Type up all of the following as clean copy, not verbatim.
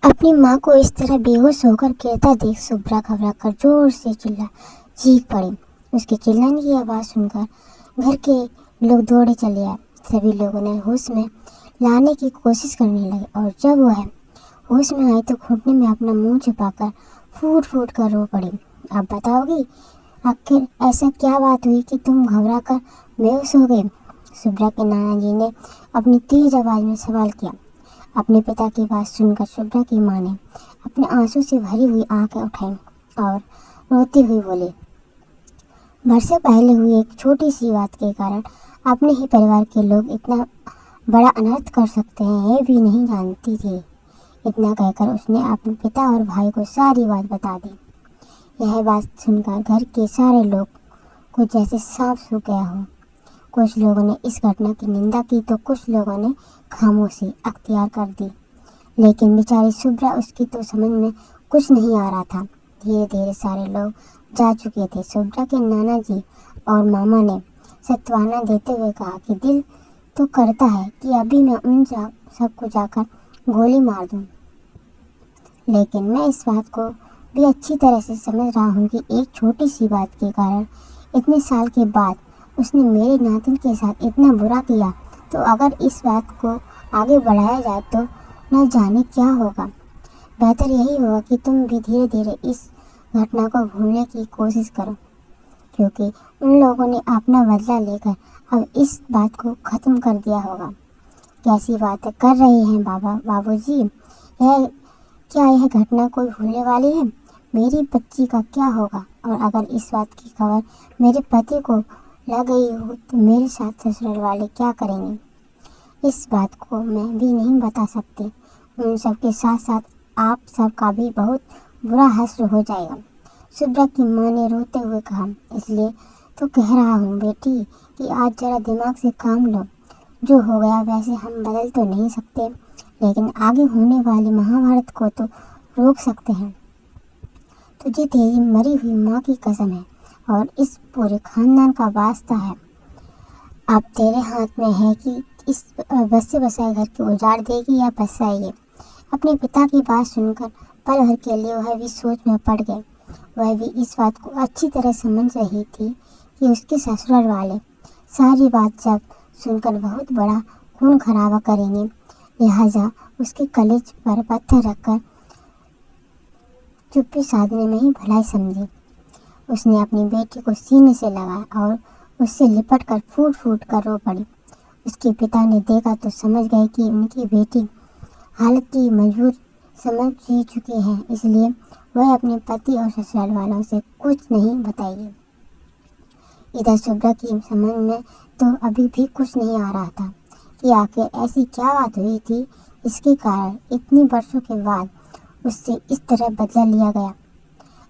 अपनी माँ को इस तरह बेहोश होकर गिरता देख शुभ्रा घबरा कर जोर से चीख पड़ी। उसके चिल्लाने की आवाज़ सुनकर घर के लोग दौड़े चले आए। सभी लोगों ने होश में लाने की कोशिश करने लगे और जब वह होश में आई तो घुटने में अपना मुंह छिपाकर फूट फूट कर रो पड़ी। अब बताओगी आखिर ऐसा क्या बात हुई कि तुम घबरा कर बेहोश हो गए? शुभ्रा के नाना जी ने अपनी तेज आवाज़ में सवाल किया। अपने पिता की बात सुनकर शुभ्रा की माँ ने अपने आंसू से भरी हुई आंखें उठाईं और रोती हुई बोली, बरसों पहले हुई एक छोटी सी बात के कारण अपने ही परिवार के लोग इतना बड़ा अनर्थ कर सकते हैं ये भी नहीं जानती थी। इतना कहकर उसने अपने पिता और भाई को सारी बात बता दी। यह बात सुनकर घर के सारे लोग को जैसे सांप सूख गया हो। कुछ लोगों ने इस घटना की निंदा की तो कुछ लोगों ने खामोशी अख्तियार कर दी। लेकिन बेचारी शुभ्रा, उसकी तो समझ में कुछ नहीं आ रहा था। धीरे धीरे सारे लोग जा चुके थे। शुभ्रा के नाना जी और मामा ने सांत्वना देते हुए कहा कि दिल तो करता है कि अभी मैं उन सबको जाकर गोली मार दूं, लेकिन मैं इस बात को भी अच्छी तरह से समझ रहा हूँ कि एक छोटी सी बात के कारण इतने साल के बाद उसने मेरे नातिन के साथ इतना बुरा किया, तो अगर इस बात को आगे बढ़ाया जाए तो न जाने क्या होगा। बेहतर यही होगा कि तुम भी धीरे धीरे इस घटना को भूलने की कोशिश करो, क्योंकि उन लोगों ने अपना बदला लेकर अब इस बात को ख़त्म कर दिया होगा। कैसी बातें कर रहे हैं बाबूजी? यह घटना कोई भूलने वाली है? मेरी बच्ची का क्या होगा? और अगर इस बात की खबर मेरे पति को लग गई हो तो मेरे साथ ससुराल वाले क्या करेंगे? इस बात को मैं भी नहीं बता सकती। उन सब के साथ साथ आप सबका भी बहुत बुरा हश्र हो जाएगा। शुभ्रा की माँ ने रोते हुए कहा, इसलिए तो कह रहा हूँ बेटी कि आज जरा दिमाग से काम लो। जो हो गया वैसे हम बदल तो नहीं सकते, लेकिन आगे होने वाली महाभारत को तो रोक सकते हैं। तुझे तेरी मरी हुई माँ की कसम है और इस पूरे खानदान का वास्ता है। अब तेरे हाथ में है कि इस बसे बसाए घर को उजाड़ देगी या बसाएगी। अपने पिता की बात सुनकर पल भर के लिए वह भी सोच में पड़ गए। वह भी इस बात को अच्छी तरह समझ रही थी कि उसके ससुराल वाले सारी बात जब सुनकर बहुत बड़ा खून खराबा करेंगे, लिहाजा उसके कलेज पर पत्थर रखकर चुप्पी साधने में ही भलाई समझी। उसने अपनी बेटी को सीने से लगाया और उससे लिपट कर फूट फूट कर रो पड़ी। उसके पिता ने देखा तो समझ गए कि उनकी बेटी हालत की मजबूर समझ ही चुकी है, इसलिए वह अपने पति और ससुराल वालों से कुछ नहीं बताएगी। इधर शुभ्रा की समझ में तो अभी भी कुछ नहीं आ रहा था कि आखिर ऐसी क्या बात हुई थी इसके कारण इतने वर्षों के बाद उससे इस तरह बदला लिया गया।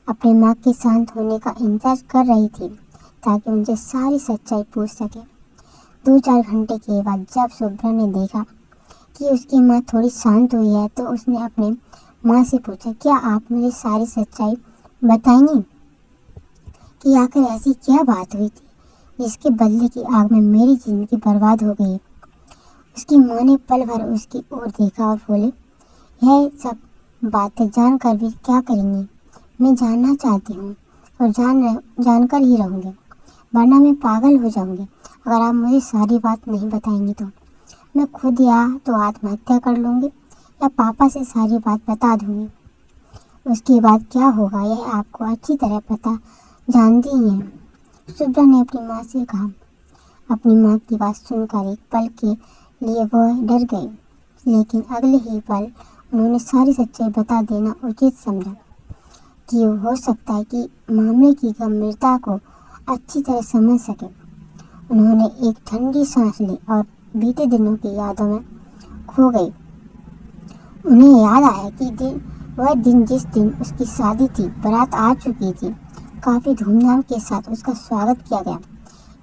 अपनी माँ के शांत होने का इंतजार कर रही थी ताकि उनसे सारी सच्चाई पूछ सके। 2-4 घंटे के बाद जब शुभ्रा ने देखा कि उसकी माँ थोड़ी शांत हुई है तो उसने अपने माँ से पूछा, क्या आप मुझे सारी सच्चाई बताएंगी कि आखिर ऐसी क्या बात हुई थी जिसके बदले की आग में मेरी जिंदगी बर्बाद हो गई? उसकी माँ ने पल भर उसकी ओर देखा और बोले, यह सब बातें जानकर भी क्या करेंगी? मैं जानना चाहती हूँ और जानकर ही रहूँगी, वरना मैं पागल हो जाऊँगी। अगर आप मुझे सारी बात नहीं बताएंगी तो मैं खुद या तो आत्महत्या कर लूँगी या पापा से सारी बात बता दूँगी। उसके बाद क्या होगा यह आपको अच्छी तरह पता जानती ही हैं। शुभ्रा ने अपनी माँ से कहा। अपनी माँ की बात सुनकर एक पल के लिए वह डर गई, लेकिन अगले ही पल उन्होंने सारी सच्चाई बता देना उचित समझा कि हो सकता है कि मामले की गंभीरता को अच्छी तरह समझ सके। उन्होंने एक ठंडी सांस ली और बीते दिनों की यादों में खो गई। उन्हें याद आया कि वह दिन जिस दिन उसकी शादी थी, बारात आ चुकी थी, काफ़ी धूमधाम के साथ उसका स्वागत किया गया।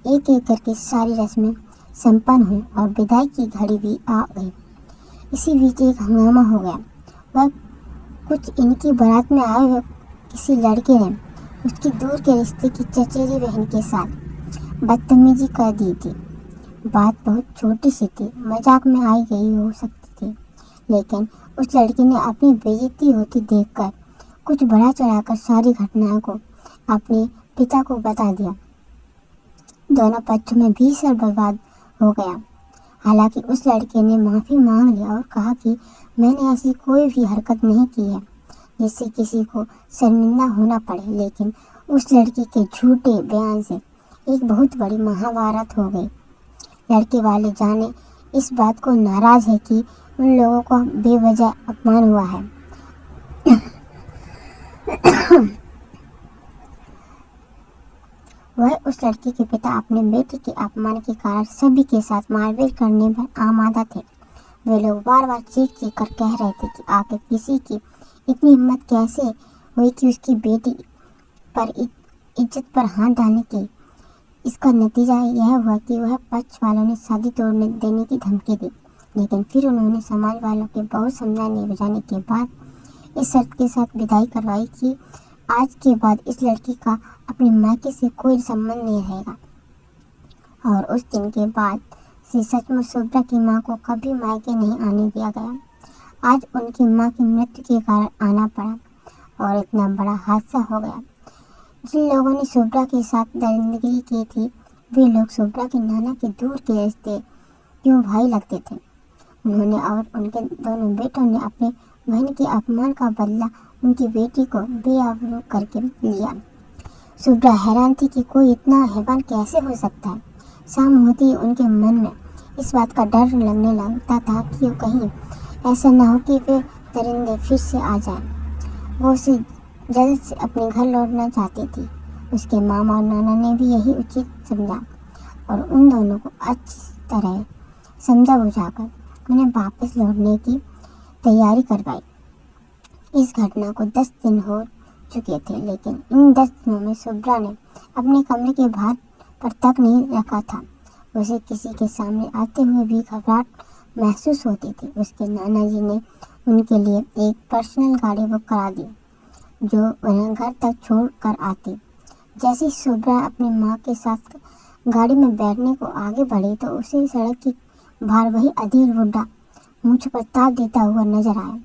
एक एक करके सारी रस्में संपन्न हुई और विदाई की घड़ी भी आ गई। इसी बीच एक हंगामा हो गया। वह कुछ इनकी बारात में आए हुए किसी लड़के ने उसकी दूर के रिश्ते की चचेरी बहन के साथ बदतमीजी कर दी थी। बात बहुत छोटी सी थी, मजाक में आई गई हो सकती थी, लेकिन उस लड़की ने अपनी बेइज्जती होती देखकर कुछ बढ़ा चढ़ाकर सारी घटनाओं को अपने पिता को बता दिया। दोनों पक्षों में भीषण विवाद हो गया। हालांकि उस लड़के ने माफी मांग लिया और कहा कि मैंने ऐसी कोई भी हरकत नहीं की है जिससे किसी को शर्मिंदा होना पड़े, लेकिन उस लड़की के झूठे बयान से एक बहुत बड़ी महाभारत हो गई। लड़के वाले जाने इस बात को नाराज है कि उन लोगों को बेवजह अपमान हुआ है। वह उस लड़की के पिता अपने बेटे के अपमान के कारण सभी के साथ मारपीट करने पर आमादा थे। वे लोग बार बार चीख चीख कर कह रहे थे कि आखिर किसी की इतनी हिम्मत कैसे हुई कि उसकी बेटी पर इज्जत पर हाथ डालने की। इसका नतीजा यह हुआ कि वह पक्ष वालों ने शादी तोड़ने देने की धमकी दी, लेकिन फिर उन्होंने समाज वालों के बहुत समझाने बुझाने के बाद इस शर्त के साथ विदाई करवाई कि आज के बाद इस लड़की का अपने मायके से कोई संबंध नहीं रहेगा। और उस दिन के बाद से सचमुच शुभ्रा की मां को कभी मायके नहीं आने दिया गया। आज उनकी मां की मृत्यु के कारण आना पड़ा और इतना बड़ा हादसा हो गया। जिन लोगों ने शुभ्रा के साथ दरिंदगी की थी, वे लोग शुभ्रा के नाना के दूर के रिश्ते क्यों भाई लगते थे। उन्होंने और उनके दोनों बेटों ने अपने बहन के अपमान का बदला उनकी बेटी को बेआबरू करके लिया। शुभ्रा हैरान थी कि कोई इतना हैवान कैसे हो सकता है। शाम होती ही उनके मन में इस बात का डर लगने लगता था कि कहीं ऐसा ना हो कि वे दरिंदे फिर से आ जाएं। वो उसे जल्द से अपने घर लौटना चाहती थी। उसके मामा और नाना ने भी यही उचित समझा और उन दोनों को अच्छी तरह समझा बुझाकर उन्हें वापस लौटने की तैयारी करवाई। इस घटना को 10 दिन हो चुके थे, लेकिन इन 10 दिनों में शुभ्रा ने अपने कमरे के बाहर पर तक नहीं रखा था। उसे किसी के सामने आते हुए भी घबराहट महसूस होती थी। उसके नाना जी ने उनके लिए एक पर्सनल गाड़ी बुक करा दी जो उन्हें घर तक छोड़ कर आती। जैसे ही शुभ्रा अपनी माँ के साथ गाड़ी में बैठने को आगे बढ़ी तो उसे सड़क की बाहर वही अधीर बुड्ढा मुझ पर ताप देता हुआ नजर आया।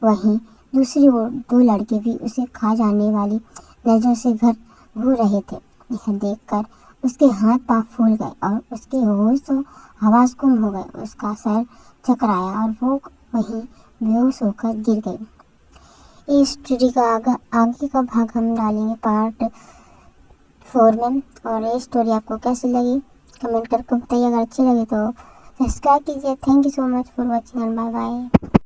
वहीं दूसरी ओर 2 लड़के भी उसे खा जाने वाली नजरों से घर घूर रहे थे। यह देखकर उसके हाथ पांव फूल गए और उसके होश और हवास गुम हो गए। उसका सर चकराया और वो वहीं बेहोश होकर गिर गई। इस स्टोरी का आगे का भाग हम डालेंगे पार्ट 4 में। और ये स्टोरी आपको कैसी लगी कमेंट करके बताइए। अगर अच्छी लगी तो सब्सक्राइब कीजिए। Thank you so much for watching and bye bye.